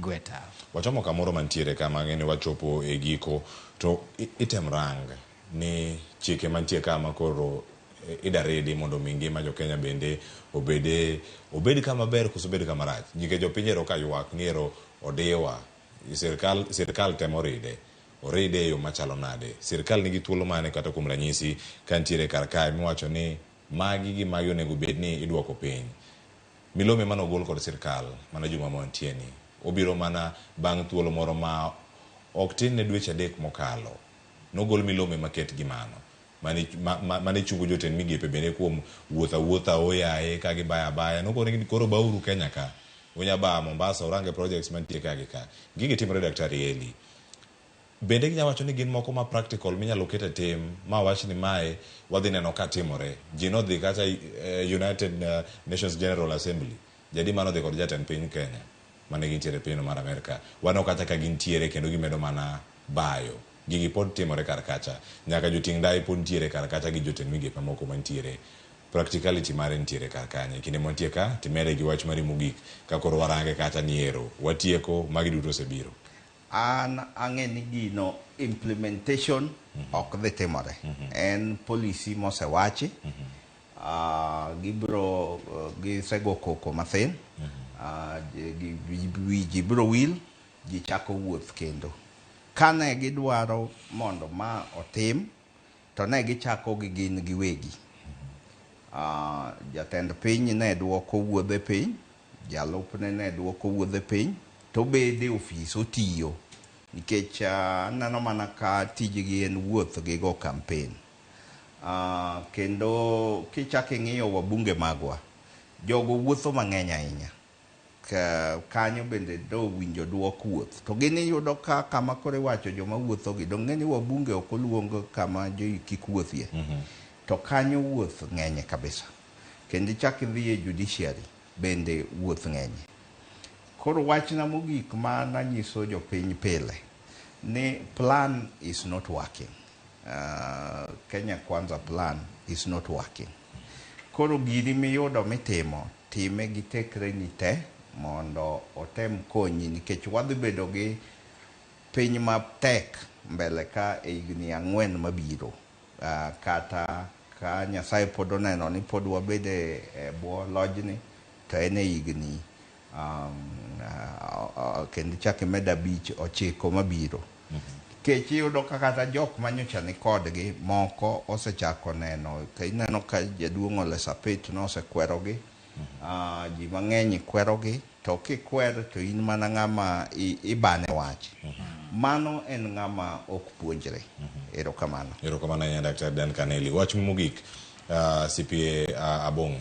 Gweta. Wachomo kamoro mantiere kama ngene wachopo e giko to item rang ni chike mantie kama koro idaredi mondo mingi ma jo Kenya bende obed kama ber kusubed kama rach. Nyike jo pinjero ka ywak niero odewa sirkal temo oride yo machalo nade. Sirkal nigi thuolo mane kata kuom ranyisi kantiere kar kae miwacho ni magi gi magi onego bed ni idwoko piny. Milome manogol kod sirkal mana juma montie ni obiro mana bang' thuolo moro ma ok tin ne dweche 3 mokalo. Nogol milome maket gi mano mane chungo jotend migepe bende kuom wuotha oyaye ka baya nokone ni koro bauru Kenya ka unya ba Mombasa orange projects mantie ka gi ka gigi timore. Daktari Eli bende ginyawacho ni gin moko ma practical minyalo kete tim ma wach ni mae wadhi neno ka timore. Ji nodhi kata United Nations General Assembly jadi mano dhi kod jatend piny Kenya mane gintiere piny mar Amerika. Wano kata ka gintiere kendo gimedo mana bayo gigi pod timore kar kacha nyaka joting dai pod ntiere kar kacha gi jotend migepe moko mantiere. Practicality mare ntiere kar kanye kinde montie ka timere gi wach mari mogik ka koro warange kata niero watieko magi duto osebiro. An ang'eni gino implementation ok dhi timore. En policy mosewachi. Gibro gisego koko mathin. Ji biro wil ji chako wuoth kendo. Kane gidwaro mondo ma otim to ne gichako gi gin giwegi. Jatend piny ne dwoko wuodhe piny, jalupne ne dwoko wuodhe piny, to bede ofis otiyo nikech nano mana ka tijgi en wuoth gi go campaign. Kendo kichako ing'iyo wabunge magwa jogo wuotho mang'eny ahinya. Kanyo bende do winjo dwok wuoth to gini yudo ka kama kore wacho joma wuotho gi dong ng'eni wabunge ok oluong kama kik wuothie. To kanyo wuoth ng'enye kabisa. Kendo chak idhi e judiciary bende wuoth ng'enye. Koro wachna mogik ma nanyiso jopiny pile ni plan is not working. Kenya Kwanza plan is not working. Koro gini miyudo mitimo time gi tekre ni te mondo otem konyi nikech wadhi bedo gi piny matek mbele ka e higni 4 mabiro. Kata ka Nyasaye pod oneno ni pod wabede e bwo lojni to en e higni kendo chak meda 5-9 mabiro. Kech yudo ka kata jok manyocha ni kodgi moko osechako neno ka ineno ka jaduong' Ole Sapit no osekwerogi. Ji mang'eny kwerogi to kikwer to in mana ng'ama ibane wach. Mano en ng'ama ok puonjre. Erokamano. Erokamano ya Dr. Dan Kaneli. Wach mogik CPA Abong.